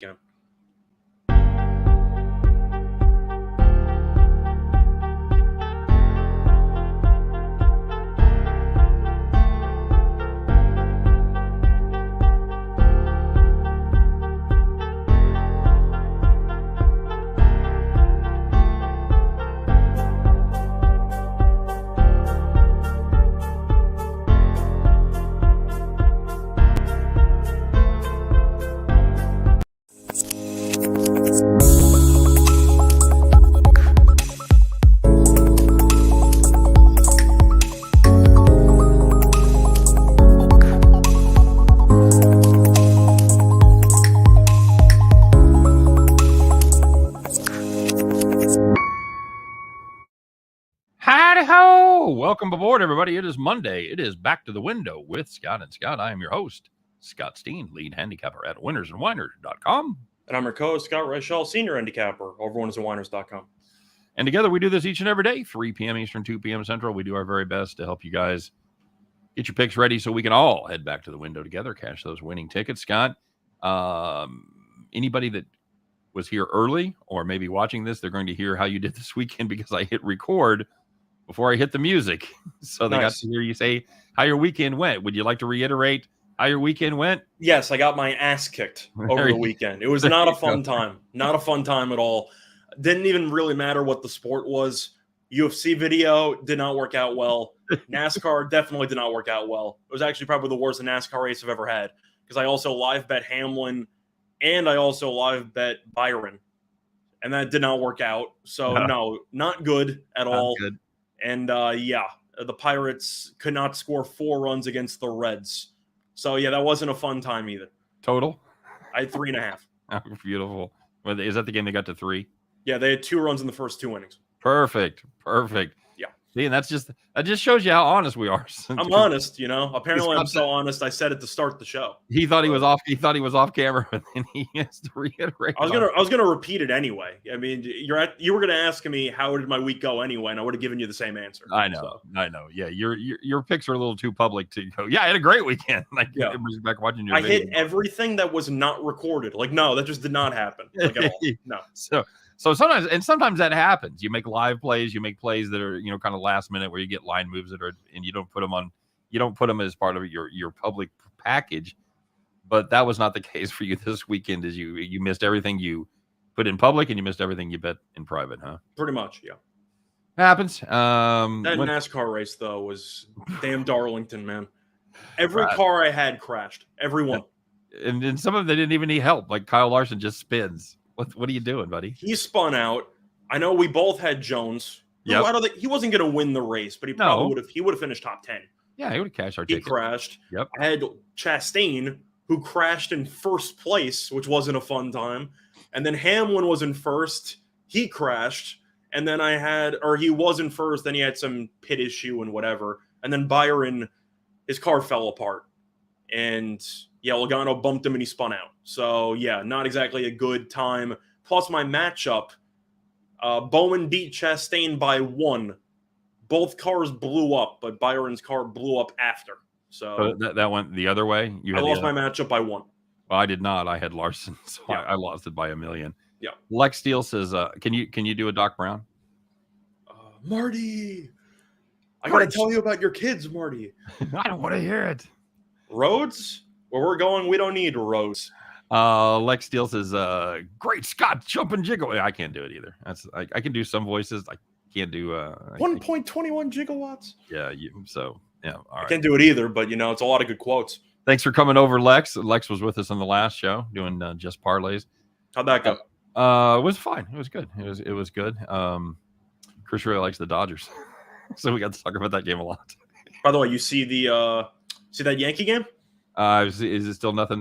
again. Welcome aboard, everybody. It is Monday. It is Back to the Window with Scott and Scott. I am your host, Scott Steen, lead handicapper at winnersandwhiners.com. And I'm your co-host, Scott Reichel, senior handicapper over winnersandwhiners.com. And together we do this each and every day, 3 p.m. Eastern, 2 p.m. Central. We do our very best to help you guys get your picks ready so we can all head back to the window together, cash those winning tickets. Scott, anybody that was here early or maybe watching this, they're going to hear how you did this weekend because I hit record before I hit the music. So they got to hear you say how your weekend went. Would you like to reiterate how your weekend went? Yes, I got my ass kicked over the weekend. It was not a fun time. Not a fun time at all. Didn't even really matter what the sport was. UFC video did not work out well. NASCAR definitely did not work out well. It was actually probably the worst NASCAR race I've ever had because I also live bet Hamlin and I also live bet Byron. And that did not work out. So, no, not good at all. Good. And, the Pirates could not score 4 runs against the Reds. So, yeah, that wasn't a fun time either. Total? I had 3.5. Oh, beautiful. Well, is that the game they got to 3? Yeah, they had 2 runs in the first 2 innings. Perfect. Yeah. See, and that just shows you how honest we are. I'm honest, Apparently, I'm so honest. I said it to start the show. He thought he was off. He thought he was off camera, but then he has to reiterate. I was gonna repeat it anyway. I mean, you were gonna ask me how did my week go anyway, and I would have given you the same answer. I know. Yeah, your picks are a little too public to go. Yeah, I had a great weekend. Like, yeah. Back watching your video. Hit everything that was not recorded. Like, no, that just did not happen. Like, at all. No. So sometimes that happens. You make live plays, you make plays that are, kind of last minute where you get line moves that are, and you don't put them as part of your public package. But that was not the case for you this weekend. As you missed everything you put in public and you missed everything you bet in private, huh? Pretty much, yeah. Happens. That NASCAR race though was damn Darlington, man. Every car I had crashed. Every one. And some of them they didn't even need help. Like Kyle Larson just spins. What are you doing, buddy? He spun out. I know we both had Jones. Yeah. He wasn't going to win the race, but he probably would have. He would have finished top 10. Yeah, he would have cashed our ticket. He crashed. Yep. I had Chastain, who crashed in first place, which wasn't a fun time. And then Hamlin was in first. He crashed. And then he was in first. Then he had some pit issue and whatever. And then Byron, his car fell apart. And yeah, Logano bumped him and he spun out. So, yeah, not exactly a good time. Plus, my matchup, Bowman beat Chastain by 1. Both cars blew up, but Byron's car blew up after. So that went the other way? I lost my matchup by 1. Well, I did not. I had Larson, so yeah. I lost it by 1 million. Yeah. Lex Steele says, can you do a Doc Brown? Marty, I got to tell you about your kids, Marty. I don't want to hear it. Roads? Where we're going, we don't need roads. Lex Steele says, great Scott, jumping jiggle. I can't do it either. I can do some voices. I can't do 1.21 gigawatts. Yeah, all right. I can't do it either, but it's a lot of good quotes. Thanks for coming over, Lex. Lex was with us on the last show doing just parlays. How'd that go? It was fine. It was good. It was good. Chris really likes the Dodgers, so we got to talk about that game a lot. By the way, you see that Yankee game? Is it still nothing?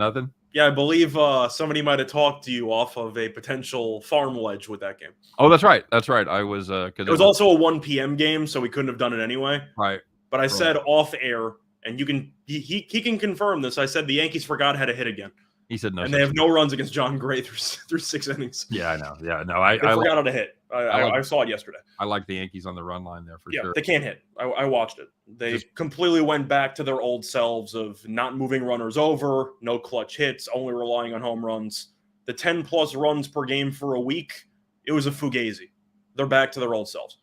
Yeah, I believe somebody might have talked to you off of a potential farm ledge with that game. Oh, that's right. I was it was also a 1 p.m. game, so we couldn't have done it anyway. Right. But I said off air, and he can confirm this. I said the Yankees forgot how to hit again. He said no. And they have no runs against John Gray through 6 innings. Yeah, I know. Yeah, no, I forgot how to hit. I saw it yesterday. I like the Yankees on the run line there for sure. Yeah, they can't hit. I watched it. They completely went back to their old selves of not moving runners over, no clutch hits, only relying on home runs. the 10-plus runs per game for a week, it was a fugazi. They're back to their old selves.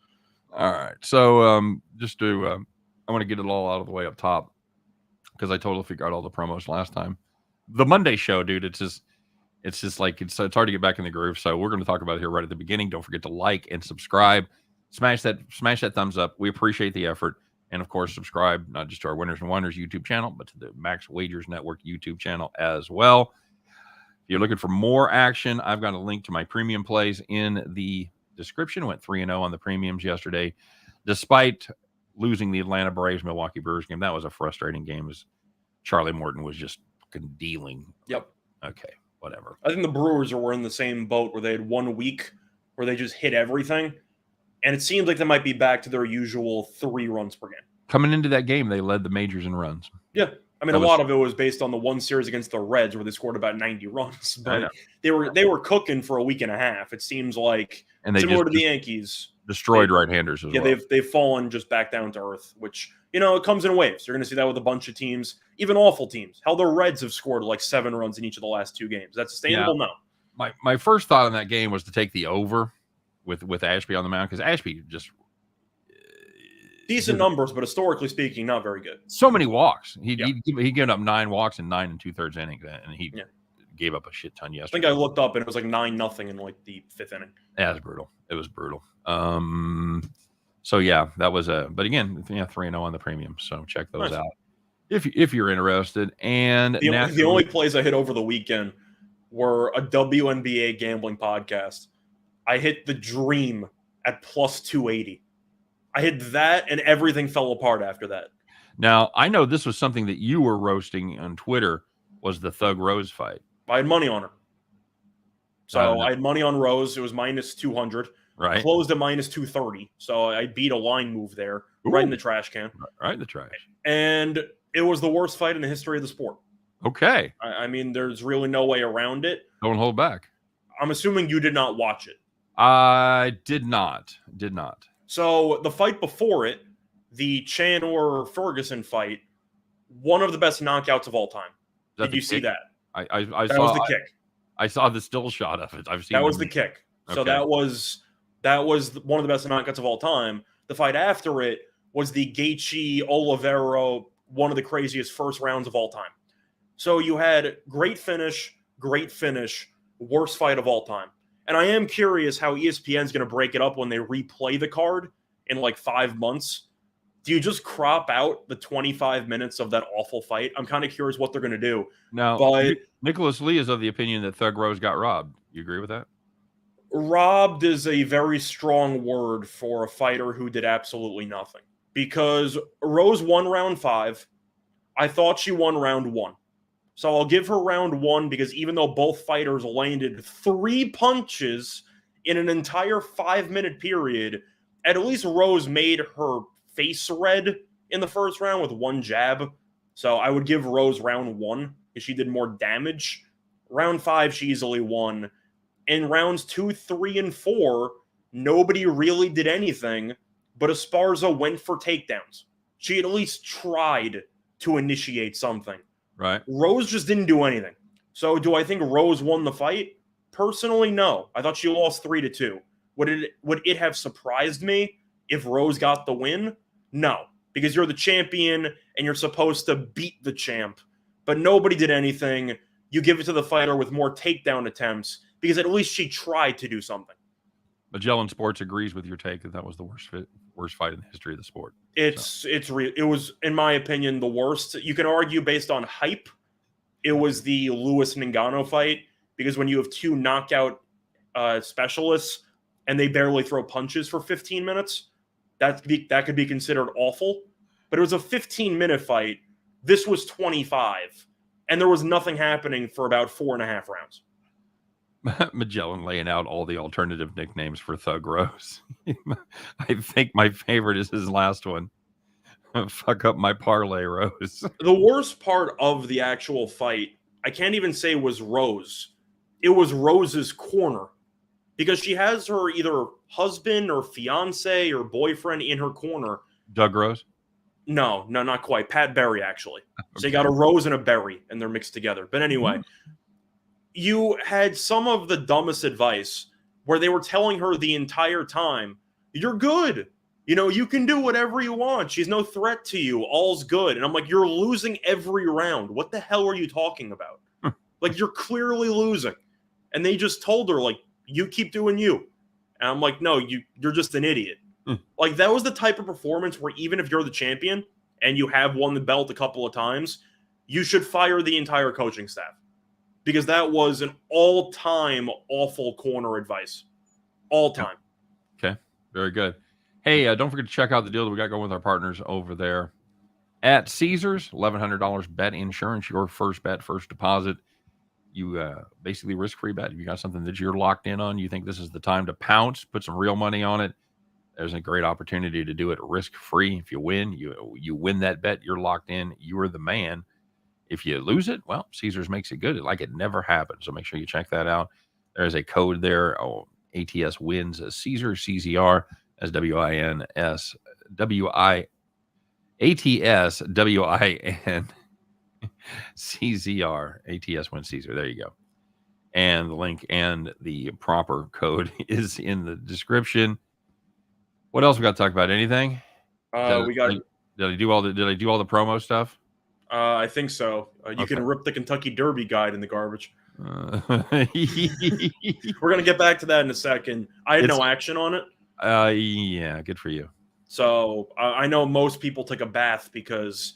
All right. So just to, I want to get it all out of the way up top because I totally figured out all the promos last time. The Monday show, dude, it's just like, it's hard to get back in the groove. So we're going to talk about it here right at the beginning. Don't forget to like and subscribe. Smash that thumbs up. We appreciate the effort. And of course, subscribe not just to our Winners and Wonders YouTube channel, but to the Max Wagers Network YouTube channel as well. If you're looking for more action, I've got a link to my premium plays in the description. Went 3-0 on the premiums yesterday, despite losing the Atlanta Braves Milwaukee Brewers game. That was a frustrating game as Charlie Morton was just fucking dealing. Yep. Okay, whatever. I think the Brewers were in the same boat where they had 1 week where they just hit everything. And it seems like they might be back to their usual 3 runs per game. Coming into that game, they led the majors in runs. Yeah. I mean, a lot of it was based on the one series against the Reds where they scored about 90 runs. But they were cooking for a week and a half. It seems like, and they similar to the Yankees. Destroyed right-handers as well. Yeah, they've fallen just back down to earth, which, it comes in waves. You're going to see that with a bunch of teams, even awful teams. Hell, the Reds have scored like 7 runs in each of the last 2 games. That's sustainable? Yeah. No. My first thought on that game was to take the over with Ashby on the mound because Ashby just decent numbers, but historically speaking, not very good. So many walks. He given up 9 walks in 9 2/3 innings, and he gave up a shit ton yesterday. I think I looked up and it was like 9-0 in like the 5th inning. Yeah, it was brutal. It was brutal. So yeah, that was but again, 3-0 on the premium. So check those out if you're interested. And the only plays I hit over the weekend were a WNBA gambling podcast. I hit the Dream at plus 280. I hit that, and everything fell apart after that. Now, I know this was something that you were roasting on Twitter, was the Thug Rose fight. I had money on her. So I had money on Rose. It was minus 200. Right. Closed at minus 230. So I beat a line move there, right in the trash can. Right in the trash. And it was the worst fight in the history of the sport. Okay. I mean, there's really no way around it. Don't hold back. I'm assuming you did not watch it. I did not. So the fight before it, the Chandler-Ferguson fight, one of the best knockouts of all time. Did you see that? I that saw was the kick. I saw the still shot of it. I've seen that was the kick. So okay. that was one of the best knockouts of all time. The fight after it was the Gaethje Oliveira, one of the craziest first rounds of all time. So you had great finish, worst fight of all time. And I am curious how ESPN's going to break it up when they replay the card in like 5 months. Do you just crop out the 25 minutes of that awful fight? I'm kind of curious what they're going to do. Now, but Nicholas Lee is of the opinion that Thug Rose got robbed. You agree with that? Robbed is a very strong word for a fighter who did absolutely nothing. Because Rose won round 5. I thought she won round 1. So I'll give her round 1 because even though both fighters landed 3 punches in an entire 5-minute period, at least Rose made her face red in the first round with 1 jab. So I would give Rose round 1 because she did more damage. Round 5, she easily won. In rounds 2, 3, and 4, nobody really did anything, but Esparza went for takedowns. She at least tried to initiate something. Right. Rose just didn't do anything. So do I think Rose won the fight? Personally, no. I thought she lost 3-2. Would it have surprised me if Rose got the win? No. Because you're the champion and you're supposed to beat the champ. But nobody did anything. You give it to the fighter with more takedown attempts because at least she tried to do something. Magellan Sports agrees with your take that was the worst fight in the history of the sport. It's real. It was, in my opinion, the worst. You can argue based on hype, it was the Lewis Ngannou fight because when you have 2 knockout specialists and they barely throw punches for 15 minutes, that could be considered awful. But it was a 15-minute fight. This was 25, and there was nothing happening for about 4.5 rounds. Magellan laying out all the alternative nicknames for Thug Rose. I think my favorite is his last one. Fuck up my parlay, Rose. The worst part of the actual fight, I can't even say was Rose. It was Rose's corner because she has her either husband or fiance or boyfriend in her corner. Doug Rose? No, not quite. Pat Berry, actually. Okay. So you got a Rose and a Berry, and they're mixed together. But anyway, you had some of the dumbest advice where they were telling her the entire time, you're good. You can do whatever you want. She's no threat to you. All's good. And I'm like, you're losing every round. What the hell are you talking about? Like, you're clearly losing. And they just told her, like, you keep doing you. And I'm like, no, you're just an idiot. Like, that was the type of performance where even if you're the champion and you have won the belt a couple of times, you should fire the entire coaching staff. Because that was an all-time awful corner advice. All time. Okay, very good. Hey, don't forget to check out the deal that we got going with our partners over there at Caesars. $1,100 bet insurance. Your first bet, first deposit. You basically risk-free bet. If you got something that you're locked in on, you think this is the time to pounce, put some real money on it, there's a great opportunity to do it risk-free. If you win, you win that bet. You're locked in. You're the man. If you lose it, well, Caesars makes it good, like it never happened. So make sure you check that out. There's a code there. ATS wins Caesar, CZR, as WINS, ATS, WIN, CZR, ATS wins Caesar. There you go. And the link and the proper code is in the description. What else we got to talk about? Anything? We got. Did I do all the promo stuff? I think so. You can rip the Kentucky Derby guide in the garbage. We're gonna get back to that in a second. I had no action on it. Yeah, good for you. So I know most people take a bath because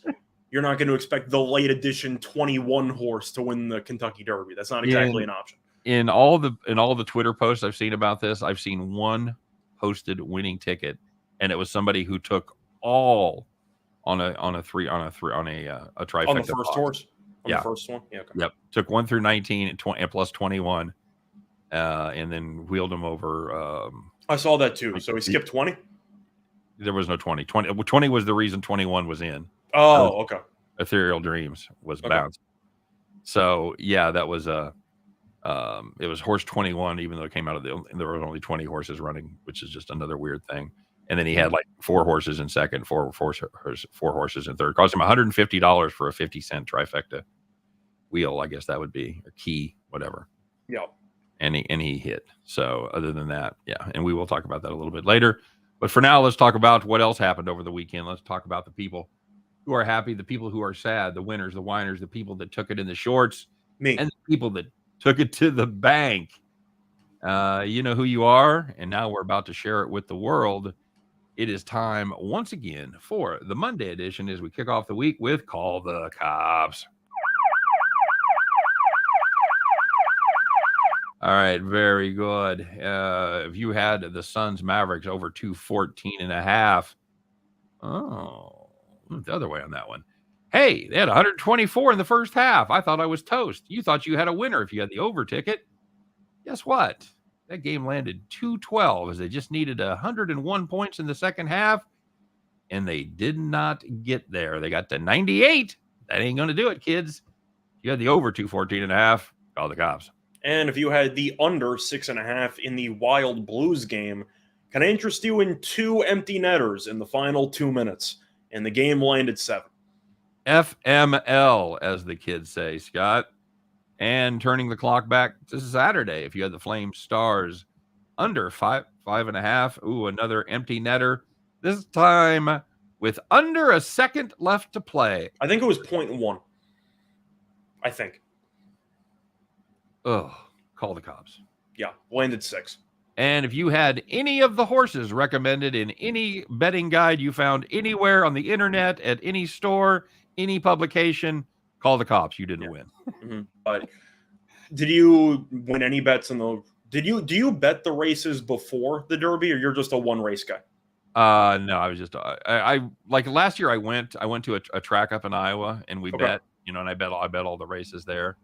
you're not going to expect the late edition 21 horse to win the Kentucky Derby. That's not exactly an option. In all the Twitter posts I've seen about this, I've seen one posted winning ticket, and it was somebody who took all on a trifecta on the first horse. On the first one. Yeah. Okay. Yep. Took 1 through 19 and 20 plus 21, and then wheeled them over. I saw that too. So he skipped 20. There was no 20. 20 was the reason 21 was in. Oh, okay. Ethereal Dreams was bounced. So yeah, that was it was horse 21, even though it came out of there were only 20 horses running, which is just another weird thing. And then he had like 4 horses in second, 4 horses in third. Cost him $150 for a 50-cent trifecta wheel, I guess that would be, or key, whatever. Yeah. And he hit. So other than that, yeah. And we will talk about that a little bit later. But for now, let's talk about what else happened over the weekend. Let's talk about the people who are happy, the people who are sad, the winners, the whiners, the people that took it in the shorts, me, and the people that took it to the bank. You know who you are, and now we're about to share it with the world. It is time once again for the Monday edition as we kick off the week with Call the Cops. All right, very good. If you had the Suns Mavericks over 214.5, the other way on that one. Hey, they had 124 in the first half. I thought I was toast. You thought you had a winner if you had the over ticket. Guess what? That game landed 212 as they just needed 101 points in the second half, and they did not get there. They got to 98. That ain't going to do it, kids. If you had the over 214.5, call the cops. And if you had the under 6.5 in the Wild Blues game, can I interest you in 2 empty netters in the final 2 minutes? And the game landed 7. FML, as the kids say, Scott. And turning the clock back to Saturday, if you had the Flame Stars under 5.5. Ooh, another empty netter. This time with under a second left to play. I think it was 0.1. I think. Oh, call the cops. Yeah, landed 6. And if you had any of the horses recommended in any betting guide you found anywhere on the internet, at any store, any publication, call the cops. You didn't win. Mm-hmm. But did you win any bets in the? Do you bet the races before the Derby, or you're just a one race guy? No, I was just I like last year I went to a track up in Iowa and we bet, and I bet all the races there.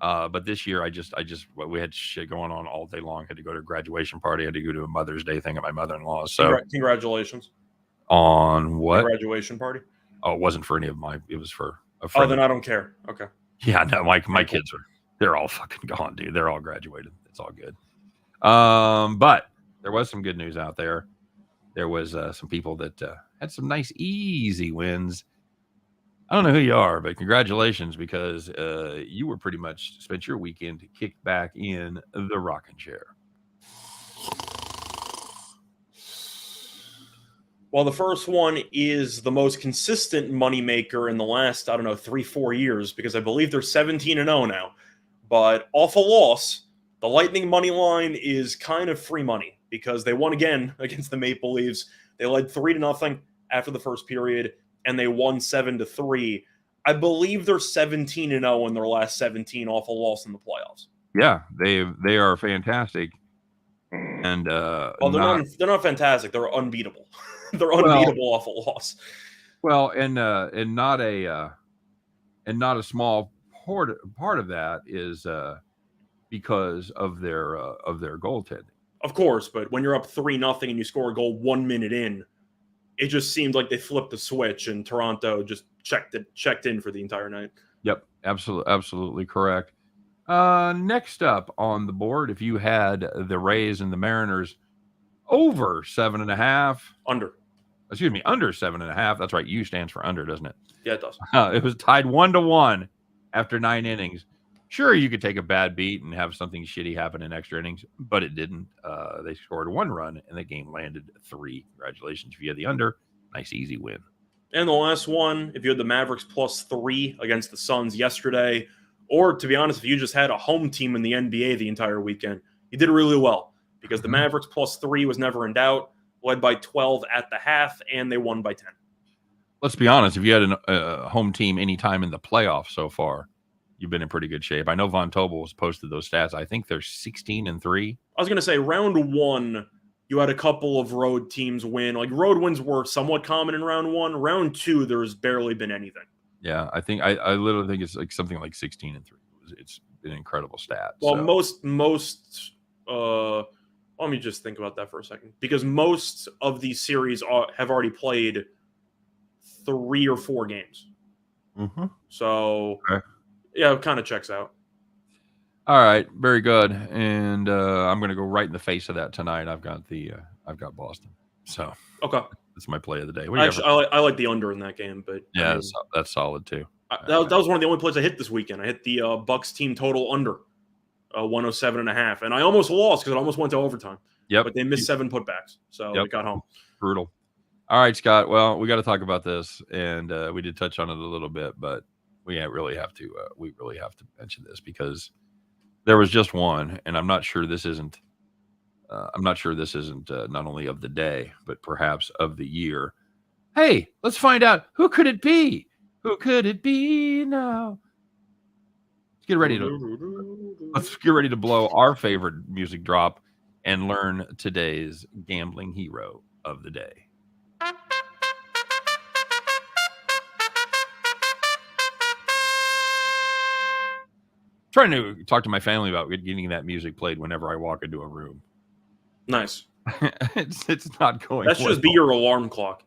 But this year I just we had shit going on all day long. Had to go to a graduation party. Had to go to a Mother's Day thing at my mother-in-law's. So congratulations. On what? Graduation party? Oh, it wasn't for any of my. It was for a friend. Oh, then I don't care. Okay. Yeah, no, my kids they're all fucking gone, dude. They're all graduated. It's all good. But there was some good news out there. There was some people that had some nice easy wins. I don't know who you are, but congratulations, because you were pretty much spent your weekend kicked back in the rocking chair. Well, the first one is the most consistent moneymaker in the last, 3-4 years, because I believe they're 17-0 now. But off a loss, the Lightning money line is kind of free money because they won again against the Maple Leafs. They led 3-0 after the first period, and they won 7-3. I believe they're 17-0 in their last 17 off a loss in the playoffs. Yeah, they are fantastic. And well, they're not fantastic. They're unbeatable. They're unbeatable off a loss. Well, and not a small part of that is because of their goaltending. Of course, but when you're up 3-0 and you score a goal 1 minute in, it just seemed like they flipped the switch and Toronto just checked in for the entire night. Yep, absolutely correct. Next up on the board, if you had the Rays and the Mariners over 7.5, under 7.5. That's right. U stands for under, doesn't it? Yeah, it does. It was tied 1-1 after 9 innings. Sure, you could take a bad beat and have something shitty happen in extra innings, but it didn't. They scored 1 run and the game landed 3. Congratulations if you had the under. Nice, easy win. And the last one, if you had the Mavericks +3 against the Suns yesterday, or to be honest, if you just had a home team in the NBA the entire weekend, you did really well because the Mavericks +3 was never in doubt, led by 12 at the half, and they won by 10. Let's be honest. If you had a home team anytime in the playoffs so far, you've been in pretty good shape. I know Von Tobel has posted those stats. I think they're 16-3. I was going to say round 1, you had a couple of road teams win. Like road wins were somewhat common in round 1. Round 2, there's barely been anything. Yeah, I think I literally think it's like something like 16-3. It's an incredible stat. Well, most let me just think about that for a second, because most of these series have already played 3 or 4 games. Mm-hmm. So, yeah, it kind of checks out. All right, very good. And I'm going to go right in the face of that tonight. I've got Boston. So okay, that's my play of the day. Actually, I like the under in that game, but yeah, I mean, that's solid too. That was one of the only plays I hit this weekend. I hit the Bucks team total under 107.5, and I almost lost because it almost went to overtime. Yep, but they missed 7 putbacks, so it got home. Brutal. All right, Scott. Well, we got to talk about this, and we did touch on it a little bit, but we really have to mention this because there was just one, and I'm not sure this isn't. Not only of the day, but perhaps of the year. Hey, let's find out who could it be. Who could it be now? Let's get ready to blow our favorite music drop and learn today's gambling hero of the day. Trying to talk to my family about getting that music played whenever I walk into a room. Nice. It's not going. That should just be your alarm clock.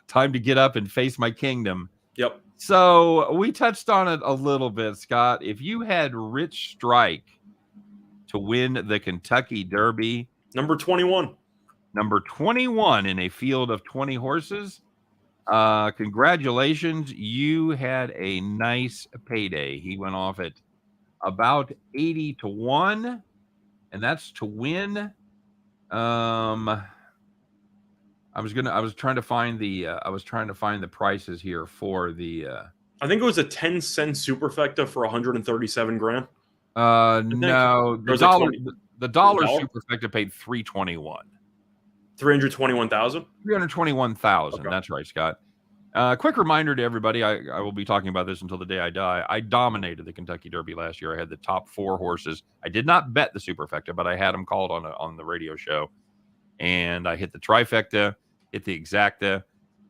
Time to get up and face my kingdom. Yep. So we touched on it a little bit, Scott. If you had Rich Strike to win the Kentucky Derby, number 21 in a field of 20 horses, congratulations, you had a nice payday. He went off at about 80-1, and that's to win. I was trying to find the prices here for the I think it was a 10-cent superfecta for 137 grand. No, the dollar superfecta paid 321. 321,000? 321,000. Okay. That's right, Scott. Quick reminder to everybody, I will be talking about this until the day I die. I dominated the Kentucky Derby last year. I had the top 4 horses. I did not bet the superfecta, but I had them called on the radio show. And I hit the trifecta, hit the exacta.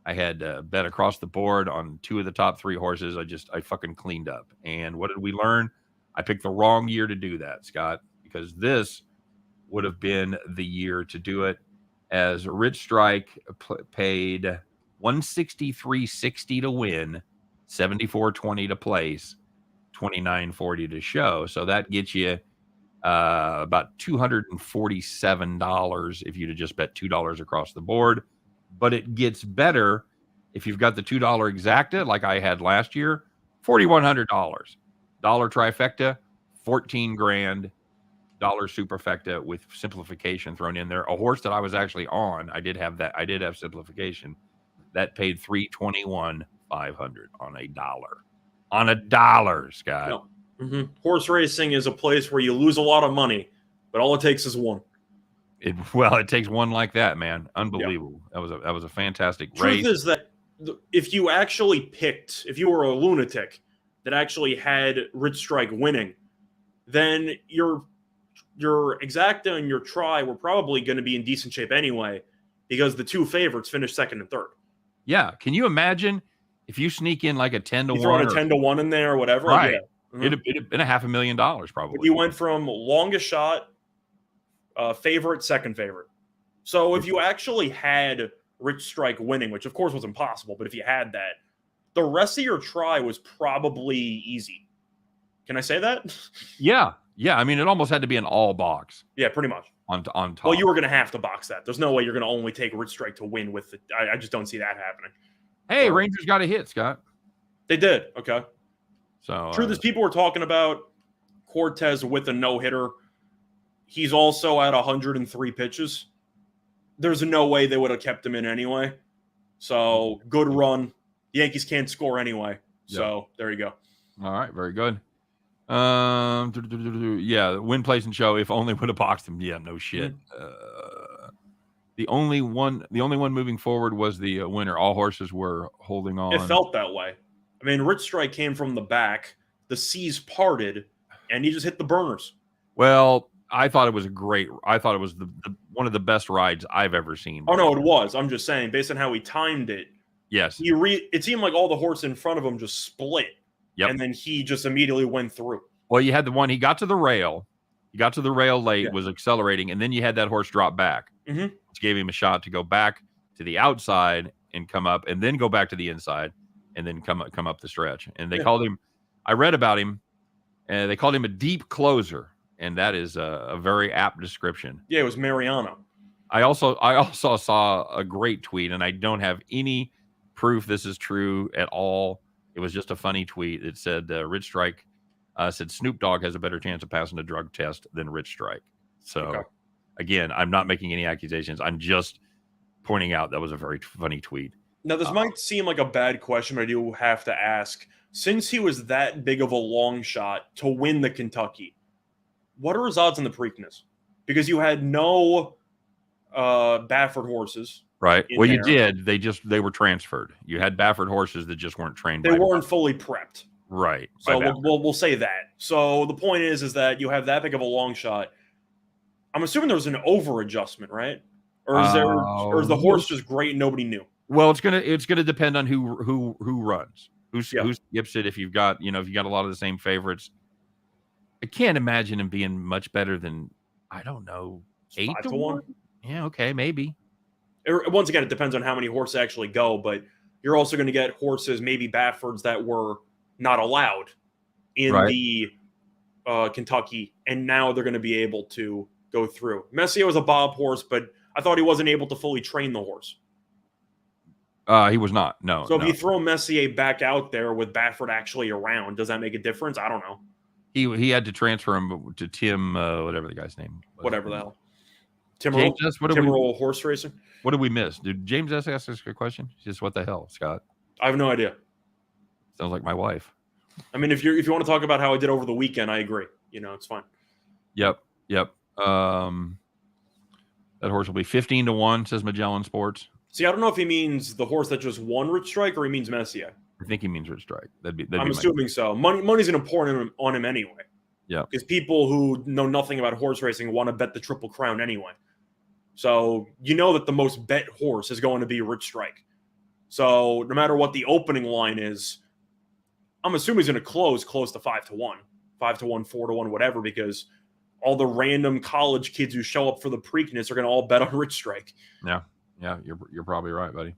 I had bet across the board on 2 of the top 3 horses. I fucking cleaned up. And what did we learn? I picked the wrong year to do that, Scott, because this would have been the year to do it. As Rich Strike paid $163.60 to win, $74.20 to place, $29.40 to show. So that gets you about $247 if you'd have just bet $2 across the board. But it gets better If you've got the $2 exacta, like I had last year, $4,100. Dollar trifecta, 14 grand. Dollar superfecta with simplification thrown in there. A horse that I was actually on, I did have simplification. That paid $321,500 on a dollar. On a dollar, Scott. No. Mm-hmm. Horse racing is a place where you lose a lot of money, but all it takes is one. It takes one like that, man. Unbelievable. Yeah. That was a fantastic race. Truth is that if you were a lunatic that actually had Rich Strike winning, then your exacta and your try were probably going to be in decent shape anyway, because the two favorites finished second and third. Yeah. Can you imagine if you sneak in like a 10-1? You throw in a 10-1 in there or whatever. Right. Yeah. Mm-hmm. It'd have been $500,000 probably. But you went from longest shot, favorite, second favorite. So if you actually had Rich Strike winning, which of course was impossible, but if you had that, the rest of your try was probably easy. Can I say that? Yeah. Yeah. I mean, it almost had to be an all box. Yeah, pretty much. On top. Well, you were going to have to box that. There's no way you're going to only take Rich Strike to win with it. I just don't see that happening. Hey, Rangers got a hit, Scott. They did. Okay. So truth is, people were talking about Cortez with a no-hitter. He's also at 103 pitches. There's no way they would have kept him in anyway. So good run. The Yankees can't score anyway. So There you go. All right, very good. Yeah, win, place, and show. If only would have boxed him. Yeah, no shit. The only one moving forward was the winner. All horses were holding on. It felt that way. I mean, Rich Strike came from the back. The seas parted, and he just hit the burners. Well, I thought it was the one of the best rides I've ever seen. Oh no, it was. I'm just saying, based on how he timed it. Yes. It seemed like all the horses in front of him just split. Yep. And then he just immediately went through. Well, you had the one, he got to the rail. He got to the rail late, was accelerating, and then you had that horse drop back, which gave him a shot to go back to the outside and come up, and then go back to the inside, and then come up the stretch. And they called him, I read about him, and they called him a deep closer, and that is a very apt description. Yeah, it was Mariano. I also saw a great tweet, and I don't have any proof this is true at all. It was just a funny tweet. It said Rich Strike said Snoop Dogg has a better chance of passing a drug test than Rich Strike. So, again, I'm not making any accusations. I'm just pointing out that was a very funny tweet. Now, this might seem like a bad question, but I do have to ask. Since he was that big of a long shot to win the Kentucky, what are his odds in the Preakness? Because you had no Baffert horses. Right. Well, you did. They were transferred. You had Baffert horses that just weren't trained. They weren't fully prepped. Right. So we'll say that. So the point is that you have that big of a long shot. I'm assuming there was an over adjustment, right? Or is the horse just great and nobody knew? Well, it's gonna depend on who runs, who skips it. If you've got a lot of the same favorites, I can't imagine him being much better than, I don't know, 8-1. Yeah. Okay. Maybe. Once again, it depends on how many horses actually go, but you're also going to get horses, maybe Baffords, that were not allowed in the Kentucky, and now they're going to be able to go through. Messier was a Bob horse, but I thought he wasn't able to fully train the horse. He was not. No. So if you throw Messier back out there with Baffert actually around, does that make a difference? I don't know. He had to transfer him to Tim, whatever the guy's name was. Whatever the hell. Timberwolf horse racing. What did we miss? Did James S. ask us a question? Just what the hell, Scott? I have no idea. Sounds like my wife. I mean, if you want to talk about how I did over the weekend, I agree. It's fine. Yep. That horse will be 15-1, says Magellan Sports. See, I don't know if he means the horse that just won Rich Strike or he means Messier. I think he means Rich Strike. I'm assuming so. Money's going to pour on him anyway. Yeah. Because people who know nothing about horse racing want to bet the Triple Crown anyway. So that the most bet horse is going to be Rich Strike. So no matter what the opening line is, I'm assuming he's going to close to 5-1, 5-1, 4-1, whatever, because all the random college kids who show up for the Preakness are going to all bet on Rich Strike. Yeah, you're probably right, buddy.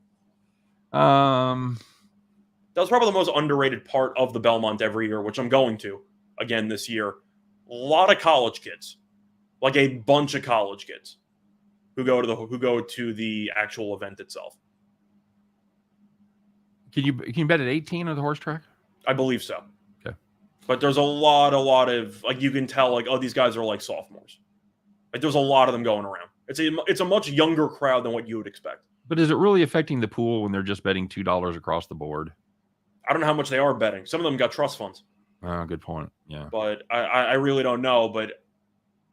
That was probably the most underrated part of the Belmont every year, which I'm going to again this year. A lot of college kids, like a bunch of college kids, who go to the actual event itself. Can you bet at 18 at the horse track? I believe so. Okay. But there's a lot of like you can tell like, oh, these guys are like sophomores. Like there's a lot of them going around. It's a much younger crowd than what you would expect. But is it really affecting the pool when they're just betting $2 across the board? I don't know how much they are betting. Some of them got trust funds. Oh, good point. Yeah. But I really don't know. But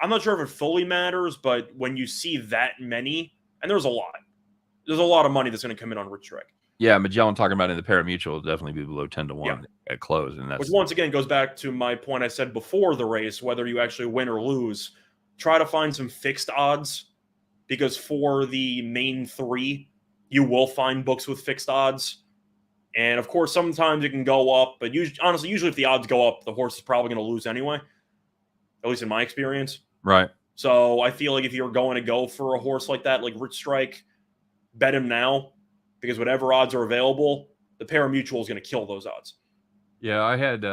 I'm not sure if it fully matters. But when you see that many, and there's a lot of money that's going to come in on Rich Strike. Yeah, Magellan talking about in the pari-mutuel will definitely be below 10-1 at close, and that's which once again goes back to my point I said before the race. Whether you actually win or lose, try to find some fixed odds, because for the main three, you will find books with fixed odds. And of course, sometimes it can go up, but usually if the odds go up, the horse is probably going to lose anyway. At least in my experience. Right. So I feel like if you're going to go for a horse like that, like Rich Strike, bet him now, because whatever odds are available, the pari-mutuel is going to kill those odds. Yeah, I had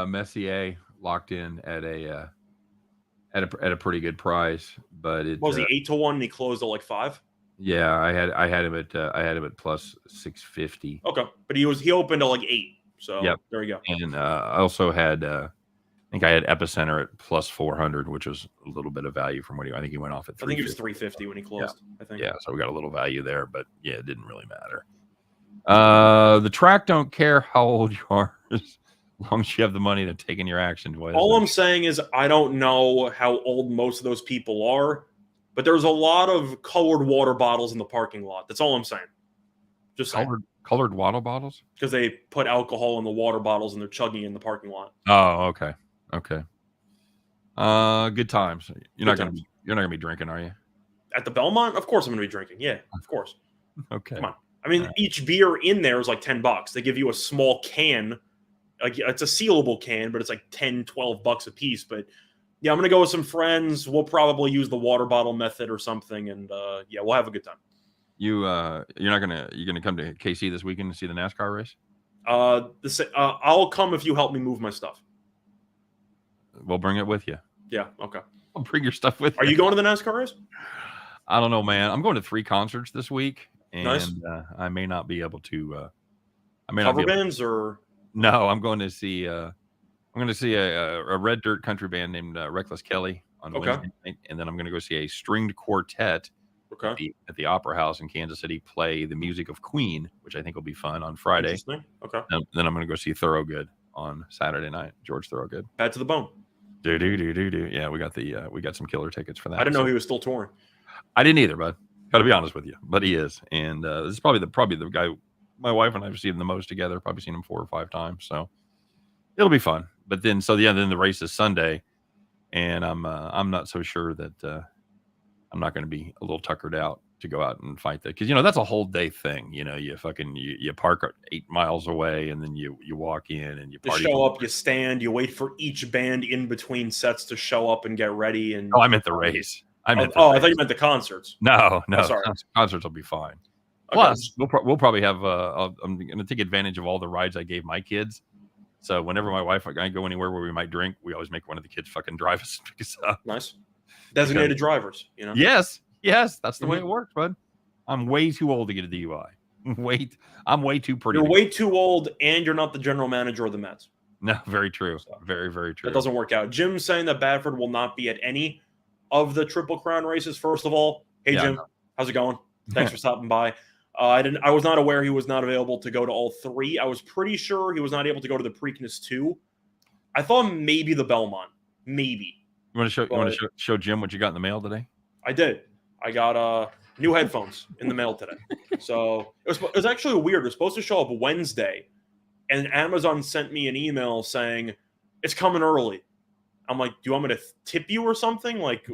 Messier locked in at a pretty good price, but it was he 8-1 and he closed at like 5? Yeah, I had him at plus 650. Okay, but he opened at like 8. So yep. There you go. And I also had I think I had Epicenter at plus 400, which was a little bit of value from what I think he went off at 350. I think he was 350 when he closed. Yeah. I think. Yeah, so we got a little value there, but yeah, it didn't really matter. The track don't care how old you are, as long as you have the money to take in your action. All I'm saying is I don't know how old most of those people are, but there's a lot of colored water bottles in the parking lot. That's all I'm saying. Just colored water bottles? Because they put alcohol in the water bottles and they're chugging in the parking lot. Oh, okay. Okay. Good times. You're not gonna be drinking, are you? At the Belmont? Of course I'm gonna be drinking. Yeah, of course. Okay. Come on. I mean, each beer in there is like $10. They give you a small can. Like it's a sealable can, but it's like $10-12 a piece. But yeah, I'm gonna go with some friends. We'll probably use the water bottle method or something, and yeah, we'll have a good time. You're gonna come to KC this weekend to see the NASCAR race? I'll come if you help me move my stuff. We'll bring it with you. Yeah, okay. I'll bring your stuff with you. Are you going to the NASCAR race? I don't know, man. I'm going to 3 concerts this week, and nice. I may not be able to. Cover bands or no? I'm going to see. I'm going to see a red dirt country band named Reckless Kelly on Wednesday night, and then I'm going to go see a stringed quartet at the Opera House in Kansas City play the music of Queen, which I think will be fun on Friday. Okay. And then I'm going to go see Thorogood on Saturday night. George Thorogood. Bad to the bone. Do. Yeah, we got some killer tickets for that. I didn't know he was still touring. I didn't either, bud. Got to be honest with you, but he is, and this is probably the guy my wife and I have seen the most together. Probably seen him 4 or 5 times, so it'll be fun. But then, then the race is Sunday, and I'm not so sure that I'm not going to be a little tuckered out to go out and fight that, because that's a whole day thing. You park 8 miles away, and then you walk in and you party. You show up, you stand, you wait for each band in between sets to show up and get ready. And I meant the race. I thought you meant the concerts. No, sorry. Concerts will be fine. Okay. Plus, we'll probably have. I'm going to take advantage of all the rides I gave my kids. So whenever my wife and I go anywhere where we might drink, we always make one of the kids fucking drive us. Nice. Designated drivers. Yes, that's the way it works, bud. I'm way too old to get a DUI. I'm way too pretty. You're way too old, and you're not the general manager of the Mets. No, very true. Very, very true. That doesn't work out. Jim's saying that Badford will not be at any of the Triple Crown races. First of all, hey Jim, how's it going? Thanks for stopping by. I was not aware he was not available to go to all 3. I was pretty sure he was not able to go to the Preakness 2. I thought maybe the Belmont, maybe. You want to show Jim what you got in the mail today? I did. I got new headphones in the mail today. So it was actually weird. It was supposed to show up Wednesday, and Amazon sent me an email saying it's coming early. I'm like, do you want me to tip you or something? Like,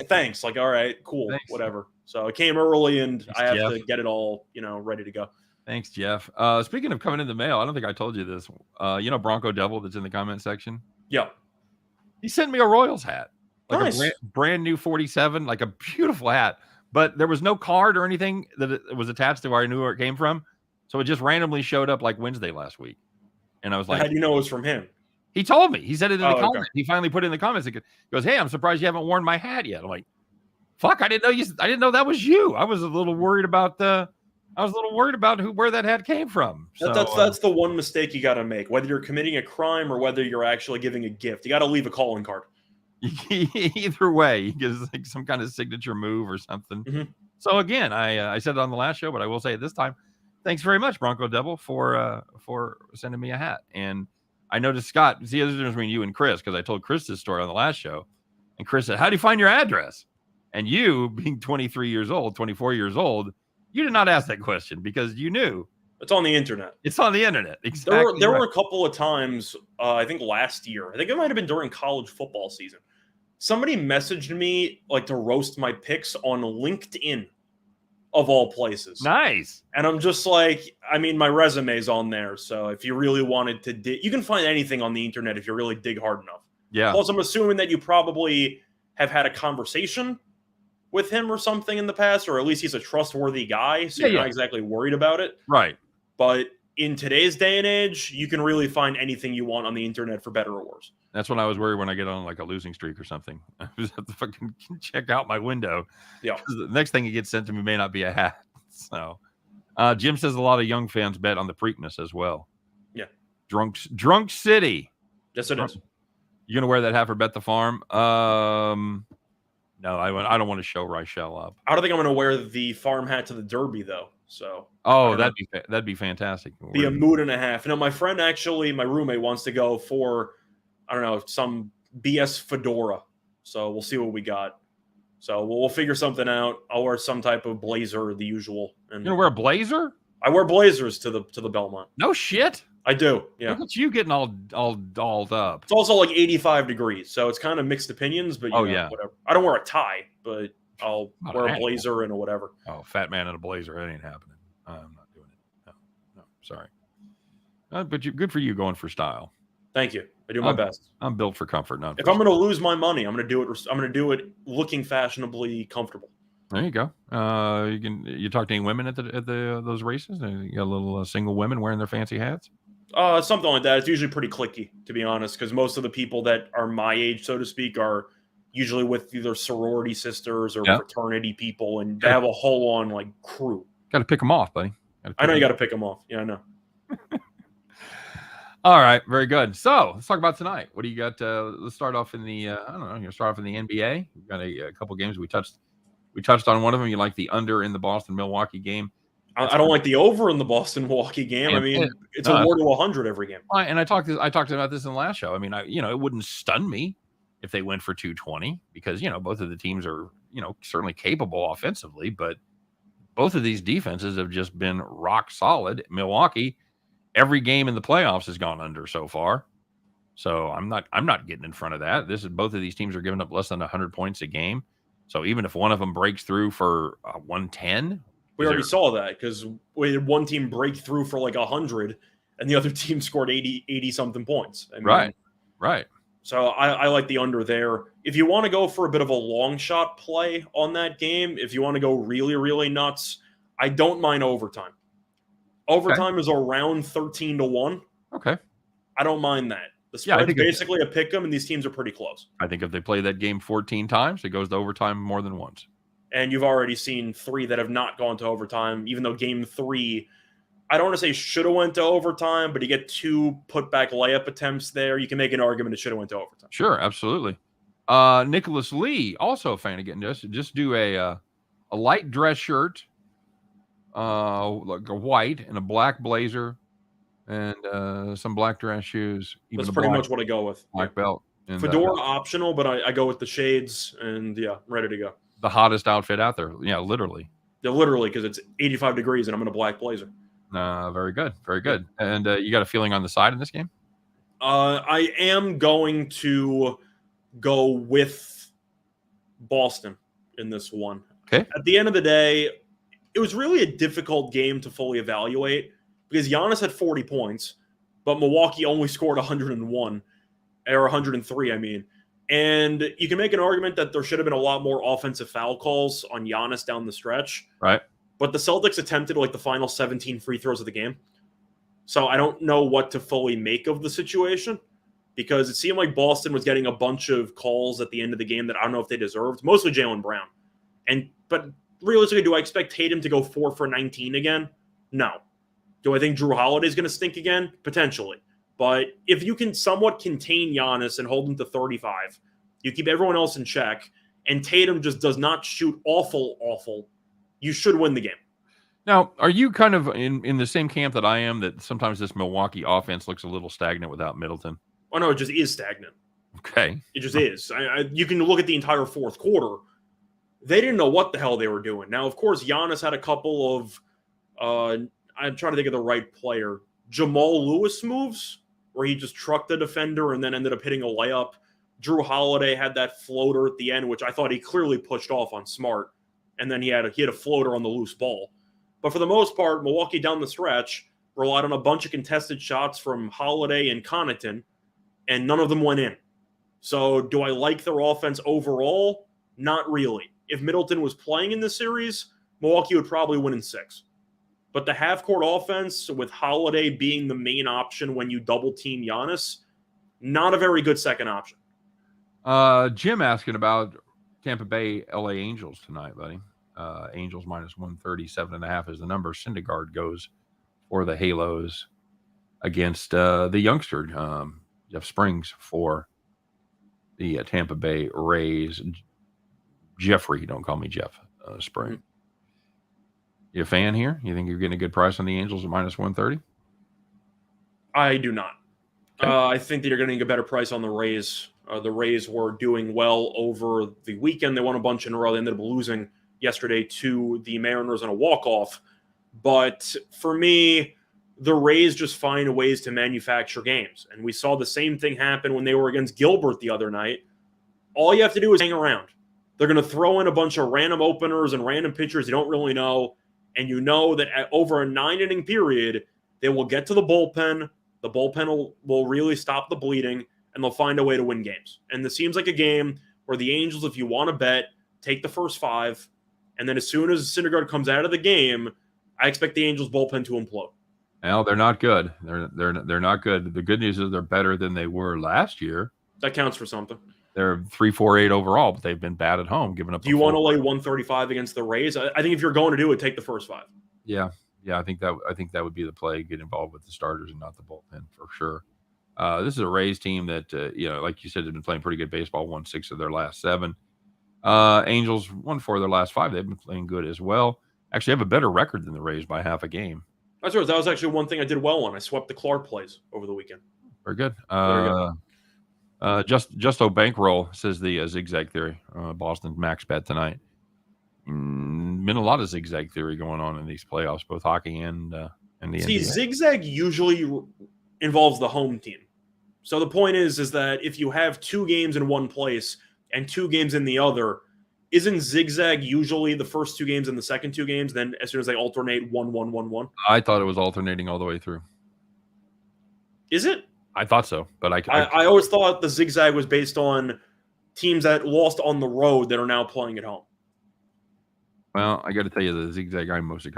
thanks. Like, all right, cool, thanks. Whatever. So it came early, and I have to get it all, ready to go. Thanks, Jeff. Speaking of coming in the mail, I don't think I told you this. Bronco Devil that's in the comment section? Yeah. He sent me a Royals hat. Like nice. a brand new 47, like a beautiful hat. But there was no card or anything that it was attached to where I knew where it came from. So it just randomly showed up like Wednesday last week. And I was like, how do you know it was from him? He told me. He said it in the comments. Okay. He finally put it in the comments. He goes, hey, I'm surprised you haven't worn my hat yet. I'm like, fuck, I didn't know that was you. I was a little worried about I was a little worried about where that hat came from. So That's the one mistake you got to make, whether you're committing a crime or whether you're actually giving a gift. You got to leave a calling card. either way, you get like some kind of signature move or something. Mm-hmm. So again, I said it on the last show, but I will say it this time. Thanks very much, Bronco Devil, for sending me a hat. And I noticed Scott. See, there's a difference between you and Chris, because I told Chris this story on the last show, and Chris said, "How do you find your address?" And you, being 23 years old, 24 years old, you did not ask that question because you knew it's on the internet. It's on the internet. Exactly. There were a couple of times, I think last year, I think it might have been during college football season. Somebody messaged me like to roast my picks on LinkedIn, of all places. Nice. And I'm just like, I mean, my resume's on there. So if you really wanted to you can find anything on the internet if you really dig hard enough. Yeah. Plus, I'm assuming that you probably have had a conversation with him or something in the past, or at least he's a trustworthy guy, so you're not exactly worried about it. Right. But in today's day and age, you can really find anything you want on the internet for better or worse. That's when I was worried when I get on like a losing streak or something. I just have to fucking check out my window. Yeah. The next thing that gets sent to me may not be a hat. So Jim says a lot of young fans bet on the Preakness as well. Yeah. Drunk City. Yes, it is. You gonna wear that hat for Bet the Farm? No, I don't want to show Reichel up. I don't think I'm going to wear the farm hat to the Derby, though. So. That'd be fantastic. Be a mood and a half. My friend actually, my roommate wants to go for, I don't know, some BS fedora. So we'll see what we got. So we'll figure something out. I'll wear some type of blazer, the usual. And you're gonna wear a blazer? I wear blazers to the Belmont. No shit. I do. Yeah. Look at you getting all dolled up. It's also like 85 degrees, so it's kind of mixed opinions. But whatever. I don't wear a tie, but I'll wear a blazer and a whatever. Oh, fat man in a blazer. That ain't happening. I'm not doing it. No, sorry. But good for you going for style. Thank you. I do my best. I'm built for comfort. If I'm going to lose my money, I'm going to do it. I'm going to do it looking fashionably comfortable. There you go. You talk to any women at those races? You got a little single women wearing their fancy hats? Something like that. It's usually pretty cliquey, to be honest, because most of the people that are my age, so to speak, are usually with either sorority sisters or fraternity people, and they have a whole on like crew. Got to pick them off, buddy. I know you got to pick them off. Yeah, I know. All right, very good. So let's talk about tonight. What do you got? Let's start off in the I don't know. You start off in the NBA. We've got a couple games we touched on one of them. You like the under in the Boston-Milwaukee game. I don't like the over in the Boston-Milwaukee game. I mean, it's a 4 to 100 every game. And I talked about this in the last show. I mean, it wouldn't stun me if they went for 220 because, both of the teams are, certainly capable offensively, but both of these defenses have just been rock solid. Milwaukee, every game in the playoffs has gone under so far. So I'm not getting in front of that. Both of these teams are giving up less than 100 points a game. So even if one of them breaks through for 110, we already saw that because we had one team break through for like 100 and the other team scored 80 something points. I mean, right. So I like the under there. If you want to go for a bit of a long shot play on that game, if you want to go really, really nuts, I don't mind overtime. Overtime is around 13 to 1. Okay. I don't mind that. The spread's basically a pick 'em, and these teams are pretty close. I think if they play that game 14 times, it goes to overtime more than once. And you've already seen 3 that have not gone to overtime, even though game 3, I don't want to say should have went to overtime, but you get 2 put-back layup attempts there. You can make an argument it should have went to overtime. Sure, absolutely. Nicholas Lee, also a fan of getting this. Just do a light dress shirt, like a white and a black blazer, and some black dress shoes. That's pretty much what I go with. Black belt. And, fedora optional, but I go with the shades, and ready to go. The hottest outfit out there. Yeah, literally. Yeah, literally, because it's 85 degrees and I'm in a black blazer. Very good. Very good. And you got a feeling on the side in this game? I am going to go with Boston in this one. Okay. At the end of the day, it was really a difficult game to fully evaluate because Giannis had 40 points, but Milwaukee only scored 101 or 103, I mean. And you can make an argument that there should have been a lot more offensive foul calls on Giannis down the stretch. Right. But the Celtics attempted like the final 17 free throws of the game. So I don't know what to fully make of the situation because it seemed like Boston was getting a bunch of calls at the end of the game that I don't know if they deserved, mostly Jaylen Brown. But realistically, do I expect Tatum to go 4 for 19 again? No. Do I think Drew Holiday's going to stink again? Potentially. But if you can somewhat contain Giannis and hold him to 35, you keep everyone else in check, and Tatum just does not shoot awful, you should win the game. Now, are you kind of in the same camp that I am, that sometimes this Milwaukee offense looks a little stagnant without Middleton? Oh, no, it just is stagnant. Okay. It just is. You can look at the entire fourth quarter. They didn't know what the hell they were doing. Now, of course, Giannis had a couple of, I'm trying to think of the right player, Jamal Lewis moves, where he just trucked the defender and then ended up hitting a layup. Drew Holiday had that floater at the end, which I thought he clearly pushed off on Smart. And then he had a floater on the loose ball. But for the most part, Milwaukee down the stretch relied on a bunch of contested shots from Holiday and Connaughton, and none of them went in. So do I like their offense overall? Not really. If Middleton was playing in this series, Milwaukee would probably win in 6. But the half-court offense, with Holiday being the main option when you double-team Giannis, not a very good second option. Jim asking about Tampa Bay La Angels tonight, buddy. Angels minus 137.5 is the number. Syndergaard goes for the Halos against the youngster, Jeff Springs, for the Tampa Bay Rays. Jeffrey, don't call me Jeff, Spring. You a fan here? You think you're getting a good price on the Angels at minus 130? I do not. Okay. I think that you're getting a better price on the Rays. The Rays were doing well over the weekend. They won a bunch in a row. They ended up losing yesterday to the Mariners on a walk-off. But for me, the Rays just find ways to manufacture games. And we saw the same thing happen when they were against Gilbert the other night. All you have to do is hang around. They're going to throw in a bunch of random openers and random pitchers you don't really know. And you know that over a 9-inning period, they will get to the bullpen. The bullpen will really stop the bleeding, and they'll find a way to win games. And this seems like a game where the Angels, if you want to bet, take the first 5. And then as soon as Syndergaard comes out of the game, I expect the Angels bullpen to implode. Well, they're not good. They're not good. The good news is they're better than they were last year. That counts for something. They're 3.48 overall, but they've been bad at home, giving up. Do you want to lay 135 against the Rays? I think if you're going to do it, take the first 5. Yeah. I think that would be the play. Get involved with the starters and not the bullpen for sure. This is a Rays team that like you said, has been playing pretty good baseball. Won 6 of their last 7. Angels won 4 of their last 5. They've been playing good as well. Actually, have a better record than the Rays by half a game. That's right. That was actually one thing I did well on. I swept the Clark plays over the weekend. Very good. Justo Bankroll says the zigzag theory. Boston's max bet tonight. Been a lot of zigzag theory going on in these playoffs, both hockey and the NBA. Zigzag usually involves the home team. So the point is that if you have 2 games in one place and 2 games in the other, isn't zigzag usually the first 2 games and the second 2 games? Then as soon as they alternate 1-1-1-1? I thought it was alternating all the way through. Is it? I thought so, but I always thought the zigzag was based on teams that lost on the road that are now playing at home. Well, I got to tell you, the zigzag I'm mostly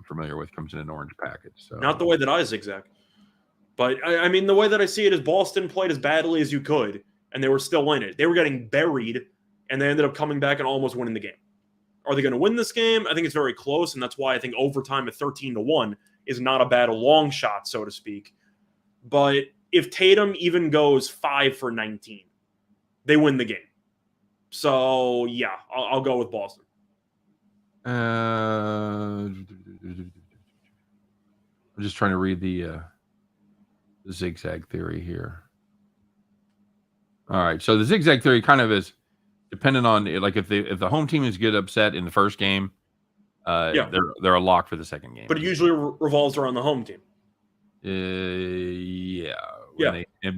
familiar with comes in an orange package. So. Not the way that I zigzag. But, I mean, the way that I see it is Boston played as badly as you could, and they were still in it. They were getting buried, and they ended up coming back and almost winning the game. Are they going to win this game? I think it's very close, and that's why I think overtime at 13-1 is not a bad long shot, so to speak. But if Tatum even goes 5 for 19, they win the game. So, yeah, I'll go with Boston. I'm just trying to read the zigzag theory here. All right, so the zigzag theory kind of is dependent on, like, if the home team is get upset in the first game, they're a lock for the second game. But it usually revolves around the home team. But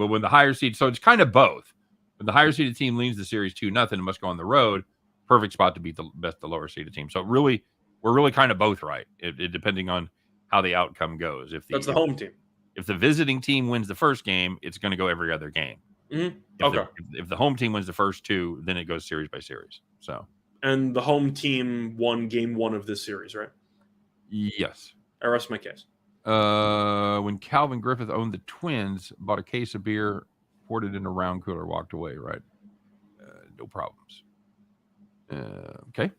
when the higher seed, so it's kind of both. When the higher seeded team leads the series 2-0 and must go on the road, perfect spot to beat the lower seeded team. So we're really kind of both right, depending on how the outcome goes. That's the home team. If the visiting team wins the first game, it's going to go every other game. Mm-hmm. If the home team wins the first 2, then it goes series by series. So. And the home team won game 1 of this series, right? Yes. I rest my case. When Calvin Griffith owned the Twins, bought a case of beer, poured it in a round cooler, walked away, right? No problems. Okay.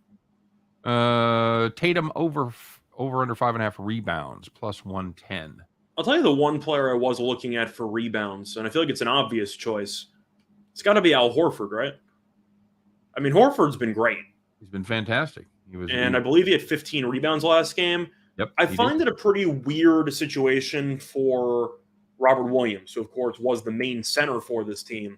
Tatum over under 5.5 rebounds plus 110. I'll tell you the one player I was looking at for rebounds, and I feel like it's an obvious choice. It's got to be Al Horford, right? I mean, Horford's been great. He's been fantastic. I believe he had 15 rebounds last game. Yep. I find it a pretty weird situation for Robert Williams, who, of course, was the main center for this team.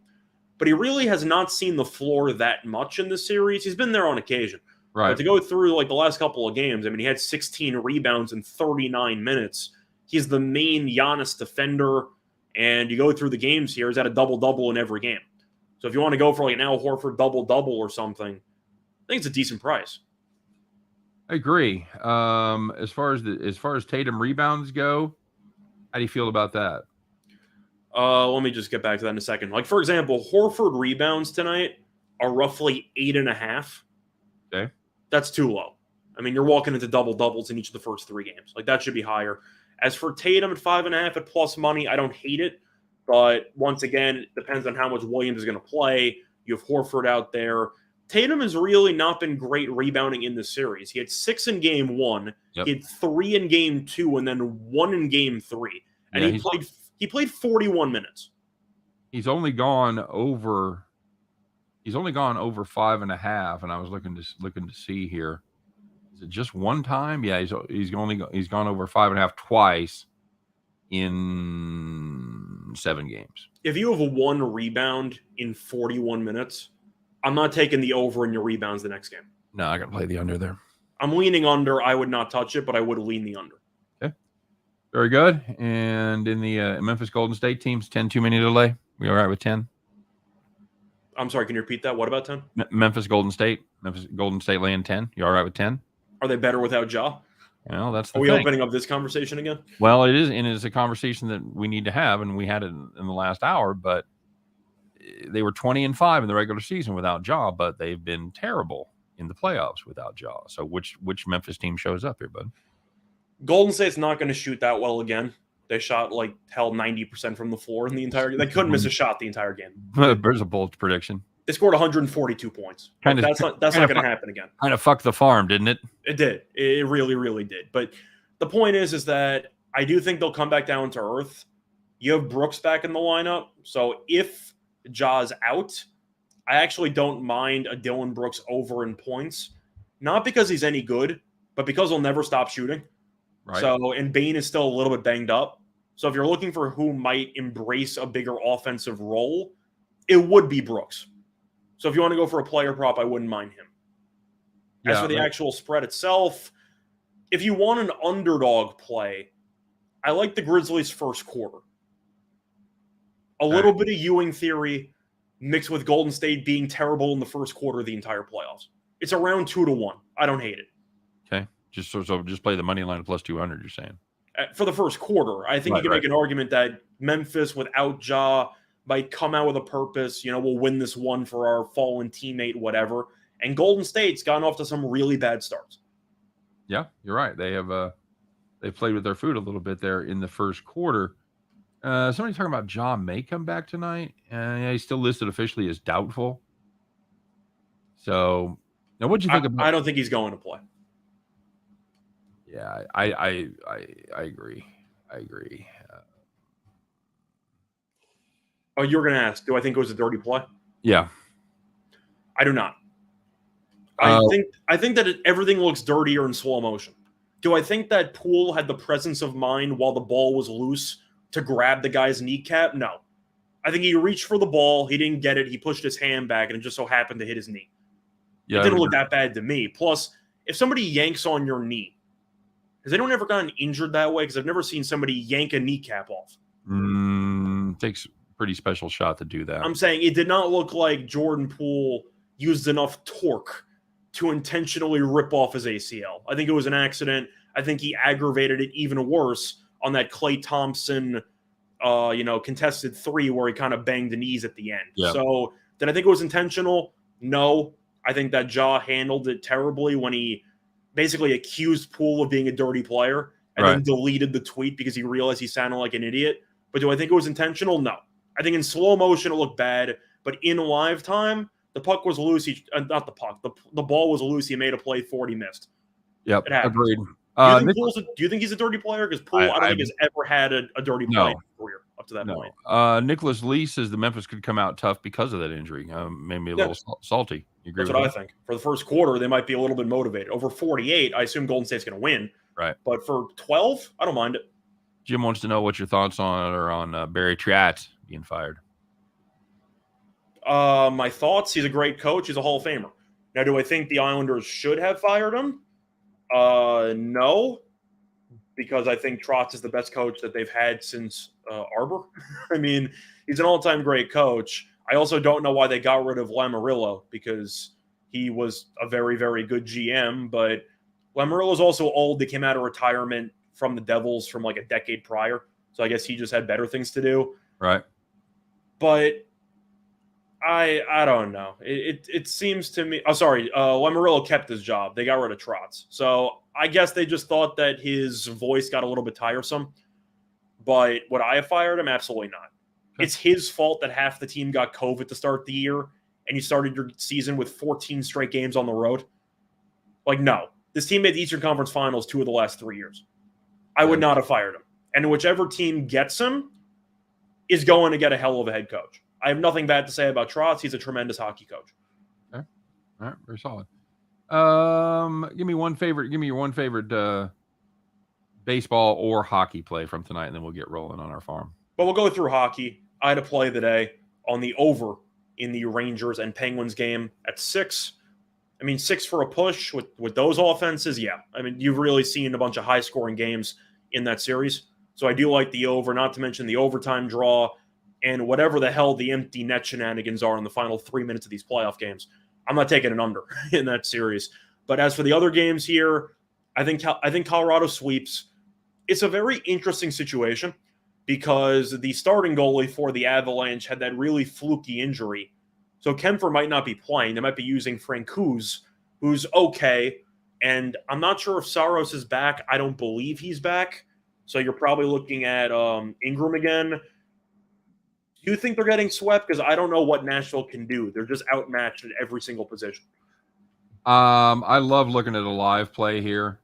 But he really has not seen the floor that much in this series. He's been there on occasion. Right. But to go through like the last couple of games, I mean, he had 16 rebounds in 39 minutes. He's the main Giannis defender. And you go through the games here, he's had a double-double in every game. So if you want to go for like an Al Horford double-double or something, I think it's a decent price. I agree. As far as Tatum rebounds go, how do you feel about that? Let me just get back to that in a second. Like, for example, Horford rebounds tonight are roughly 8.5. Okay. That's too low. I mean, you're walking into double-doubles in each of the first 3 games. Like, that should be higher. As for Tatum at 5.5 at plus money, I don't hate it. But once again, it depends on how much Williams is going to play. You have Horford out there. Tatum has really not been great rebounding in this series. He had 6 in game 1. Yep. He had 3 in game 2, and then 1 in game 3. And he played 41 minutes. He's only gone over 5.5, and I was looking to see here. Is it just one time? Yeah, he's gone over 5.5 twice in 7 games. If you have a 1 rebound in 41 minutes, I'm not taking the over in your rebounds the next game. No, I got to play the under there. I'm leaning under. I would not touch it, but I would lean the under. Okay. Very good. And in the Memphis Golden State teams, 10 too many to lay. We all right with 10? I'm sorry, can you repeat that? What about 10? Memphis Golden State laying 10. You all right with 10? Are they better without Ja? Well, that's the Are we thing. opening up this conversation again? Well, it is, and it's a conversation that we need to have, and we had it in the last hour, but they were 20-5 in the regular season without Ja, but they've been terrible in the playoffs without Ja. So which Memphis team shows up here, bud? Golden State's not going to shoot that well again. They shot like hell 90% from the floor in the entire game. They couldn't miss a shot the entire game. There's a bold prediction. They scored 142 points. That's not going to happen again. Kind of fucked the farm, didn't it? It did. It really, really did. But the point is that I do think they'll come back down to earth. You have Brooks back in the lineup. So if Ja's out, I actually don't mind a Dylan Brooks over in points. Not because he's any good, but because he'll never stop shooting. Right. So, and Bane is still a little bit banged up. So if you're looking for who might embrace a bigger offensive role, it would be Brooks. So if you want to go for a player prop, I wouldn't mind him. As for the actual spread itself, if you want an underdog play, I like the Grizzlies' first quarter. A little bit of Ewing theory mixed with Golden State being terrible in the first quarter of the entire playoffs. It's around 2-1. I don't hate it. Okay. So just play the money line plus 200, you're saying? For the first quarter, I think you can make an argument that Memphis without Ja might come out with a purpose. You know, we'll win this one for our fallen teammate, whatever. And Golden State's gotten off to some really bad starts. Yeah, you're right. They have they played with their food a little bit there in the first quarter. Somebody talking about Ja may come back tonight. Yeah, he's still listed officially as doubtful. So, now what do you think about? I don't think he's going to play. Yeah, I agree. I agree. Oh, you were going to ask, do I think it was a dirty play? Yeah. I do not. I think that everything looks dirtier in slow motion. Do I think that Poole had the presence of mind while the ball was loose to grab the guy's kneecap? No. I think he reached for the ball. He didn't get it. He pushed his hand back, and it just so happened to hit his knee. Yeah, it didn't look that bad to me. Plus, if somebody yanks on your knee, has anyone ever gotten injured that way? Because I've never seen somebody yank a kneecap off. Takes a pretty special shot to do that. I'm saying it did not look like Jordan Poole used enough torque to intentionally rip off his ACL. I think it was an accident. I think he aggravated it even worse on that Klay Thompson, contested 3 where he kind of banged the knees at the end. Yeah. So did I think it was intentional? No. I think that Ja handled it terribly when he basically accused Poole of being a dirty player and then deleted the tweet because he realized he sounded like an idiot. But do I think it was intentional? No. I think in slow motion it looked bad, but in live time, The puck was loose. Not the puck. The ball was loose. He made a play. 40 missed. Yep, It happens. agreed. Do you think he's a dirty player? Because Poole, I don't think has ever had a dirty play in his career up to that point. Nicholas Lee says the Memphis could come out tough because of that injury. Made me a little salty. You agree? That's what I think. For the first quarter, they might be a little bit motivated. Over 48, I assume Golden State's going to win. Right. But for 12, I don't mind it. Jim wants to know what your thoughts are on Barry Trotz being fired. My thoughts, he's a great coach. He's a Hall of Famer. Now, do I think the Islanders should have fired him? No, because I think Trotz is the best coach that they've had since Arbor. I mean, he's an all-time great coach. I also don't know why they got rid of Lamoriello, because he was a very, very good GM, but Lamoriello's also old. They came out of retirement from the Devils from like a decade prior, so I guess he just had better things to do. Right. But I don't know. It seems to me. Oh, sorry. Lamoriello kept his job. They got rid of Trotz. So I guess they just thought that his voice got a little bit tiresome. But would I have fired him? Absolutely not. It's his fault that half the team got COVID to start the year, and you started your season with 14 straight games on the road. Like, no. This team made the Eastern Conference Finals 2 of the last 3 years. I would not have fired him. And whichever team gets him is going to get a hell of a head coach. I have nothing bad to say about Trotz. He's a tremendous hockey coach. Okay. All right. Very solid. Give me your one favorite baseball or hockey play from tonight, and then we'll get rolling on our farm. But we'll go through hockey. I had a play today on the over in the Rangers and Penguins game at 6. I mean, 6 for a push with those offenses. Yeah. I mean, you've really seen a bunch of high-scoring games in that series. So I do like the over, not to mention the overtime draw and whatever the hell the empty net shenanigans are in the final 3 minutes of these playoff games. I'm not taking an under in that series. But as for the other games here, I think Colorado sweeps. It's a very interesting situation because the starting goalie for the Avalanche had that really fluky injury. So Kempfer might not be playing. They might be using Francouz, who's okay. And I'm not sure if Saros is back. I don't believe he's back. So you're probably looking at Ingram again. Do you think they're getting swept? Because I don't know what Nashville can do. They're just outmatched at every single position. I love looking at a live play here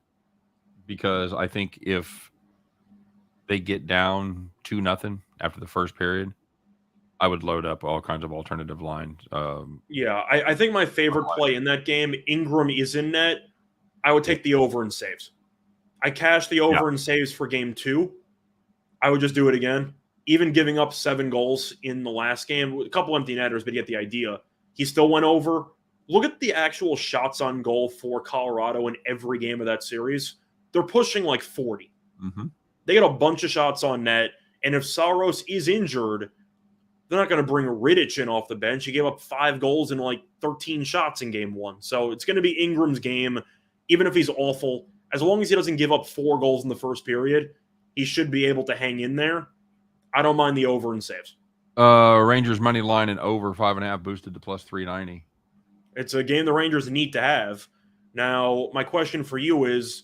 because I think if they get down 2-0 after the first period, I would load up all kinds of alternative lines. I think my favorite play in that game, Ingram is in net. I would take the over in saves. I cashed the over in saves for game 2. I would just do it again. Even giving up 7 goals in the last game, a couple empty netters, but you get the idea. He still went over. Look at the actual shots on goal for Colorado in every game of that series. They're pushing like 40. Mm-hmm. They get a bunch of shots on net, and if Saros is injured, they're not going to bring Rittich in off the bench. He gave up 5 goals and like 13 shots in game 1. So it's going to be Ingram's game, even if he's awful. As long as he doesn't give up 4 goals in the first period, he should be able to hang in there. I don't mind the over in saves. Rangers money line and over 5.5 boosted to plus 390. It's a game the Rangers need to have. Now, my question for you is,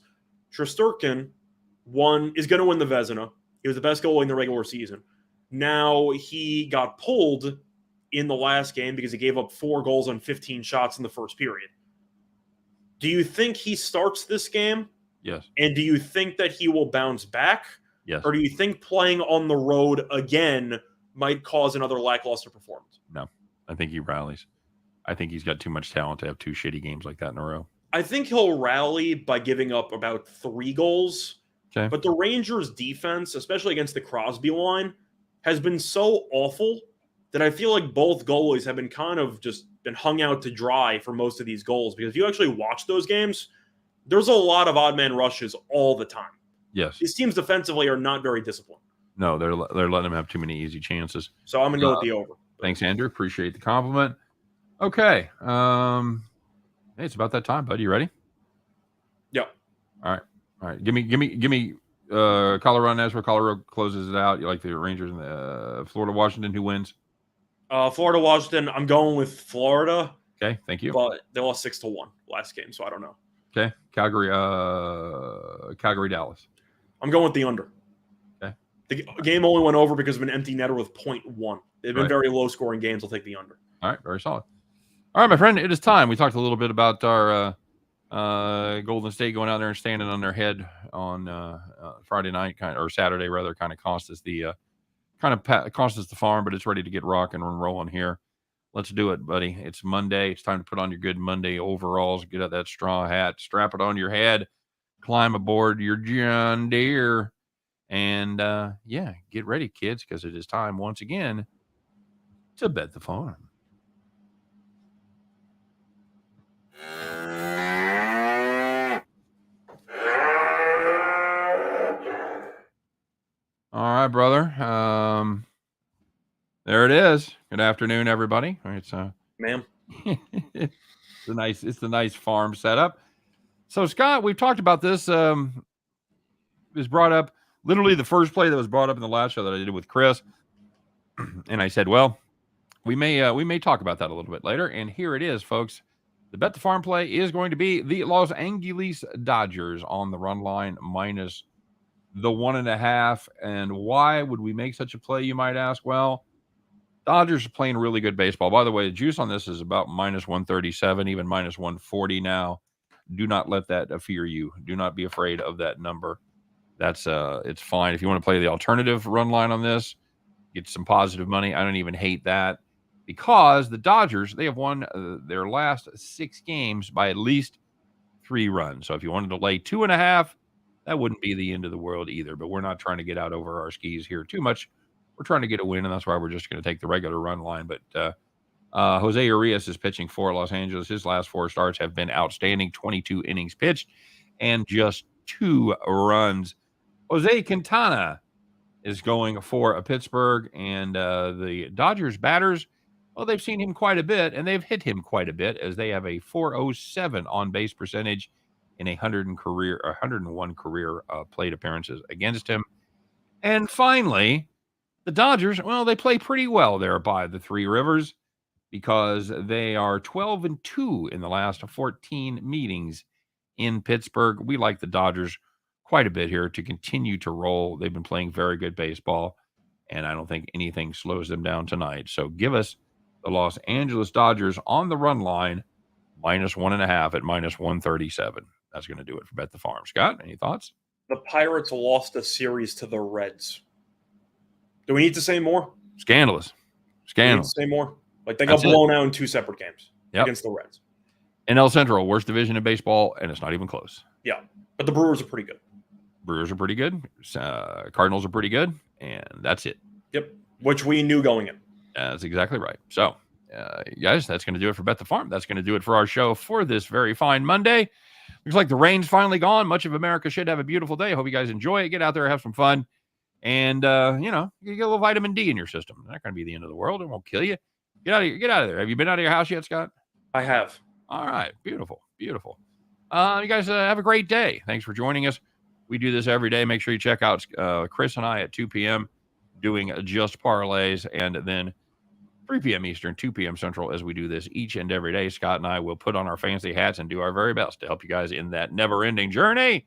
Shesterkin is going to win the Vezina. He was the best goalie in the regular season. Now, he got pulled in the last game because he gave up 4 goals on 15 shots in the first period. Do you think he starts this game? Yes. And do you think that he will bounce back? Yes. Or do you think playing on the road again might cause another lackluster performance? No, I think he rallies. I think he's got too much talent to have 2 shitty games like that in a row. I think he'll rally by giving up about 3 goals. Okay. But the Rangers' defense, especially against the Crosby line, has been so awful that I feel like both goalies have been kind of just been hung out to dry for most of these goals. Because if you actually watch those games, there's a lot of odd man rushes all the time. Yes. These teams defensively are not very disciplined. No, they're letting them have too many easy chances. So I'm going to go with the over. Thanks, Andrew. Appreciate the compliment. Okay. Hey, it's about that time, bud. You ready? Yeah. All right. Give me Colorado, Nashville. Colorado closes it out. You like the Rangers and the Florida, Washington. Who wins? Florida, Washington. I'm going with Florida. Okay. Thank you. But they lost 6-1 last game, so I don't know. Okay. Calgary, Dallas. I'm going with the under. Okay. The game only went over because of an empty netter with 0.1. They've been very low-scoring games. I'll take the under. All right. Very solid. All right, my friend, it is time. We talked a little bit about our Golden State going out there and standing on their head on Friday night, or Saturday rather, kind of cost us the farm, but it's ready to get rocking and rolling here. Let's do it, buddy. It's Monday. It's time to put on your good Monday overalls, get out that straw hat, strap it on your head, climb aboard your John Deere, and get ready, kids, because it is time once again to bet the farm. All right, brother. There it is. Good afternoon, everybody. It's Ma'am. it's a nice farm setup. So, Scott, we've talked about this. It was brought up literally the first play that was brought up in the last show that I did with Chris, and I said, well, we may talk about that a little bit later. And here it is, folks. The bet the farm play is going to be the Los Angeles Dodgers on the run line minus the 1.5. And why would we make such a play, you might ask? Well, Dodgers are playing really good baseball. By the way, the juice on this is about minus 137, even minus 140 now. Do not let that fear you. Do not be afraid of that number. That's it's fine. If you want to play the alternative run line on this, get some positive money. I don't even hate that, because the Dodgers, they have won their last 6 games by at least 3 runs. So if you wanted to lay 2.5, that wouldn't be the end of the world either. But we're not trying to get out over our skis here too much. We're trying to get a win, and that's why we're just going to take the regular run line. But Jose Urias is pitching for Los Angeles. His last 4 starts have been outstanding, 22 innings pitched and just 2 runs. Jose Quintana is going for Pittsburgh, and the Dodgers batters, well, they've seen him quite a bit, and they've hit him quite a bit, as they have a .407 on-base percentage in 101 career plate appearances against him. And finally, the Dodgers, well, they play pretty well there by the Three Rivers, because they are 12-2 in the last 14 meetings in Pittsburgh. We like the Dodgers quite a bit here to continue to roll. They've been playing very good baseball, and I don't think anything slows them down tonight. So give us the Los Angeles Dodgers on the run line, minus 1.5 at minus 137. That's going to do it for Bet the Farm. Scott, any thoughts? The Pirates lost a series to the Reds. Do we need to say more? Scandalous. Do we need to say more? Like, they got blown out in 2 separate games against the Reds. NL Central, worst division in baseball, and it's not even close. Yeah, but the Brewers are pretty good. Brewers are pretty good. Cardinals are pretty good, and that's it. Yep, which we knew going in. That's exactly right. So, guys, that's going to do it for Bet the Farm. That's going to do it for our show for this very fine Monday. Looks like the rain's finally gone. Much of America should have a beautiful day. Hope you guys enjoy it. Get out there, have some fun. And, you get a little vitamin D in your system. It's not going to be the end of the world. It won't kill you. Get out of there. Have you been out of your house yet, Scott? I have. All right. Beautiful. Beautiful. You guys have a great day. Thanks for joining us. We do this every day. Make sure you check out Chris and I at 2 p.m. doing just parlays, and then 3 p.m. Eastern, 2 p.m. Central, as we do this each and every day. Scott and I will put on our fancy hats and do our very best to help you guys in that never-ending journey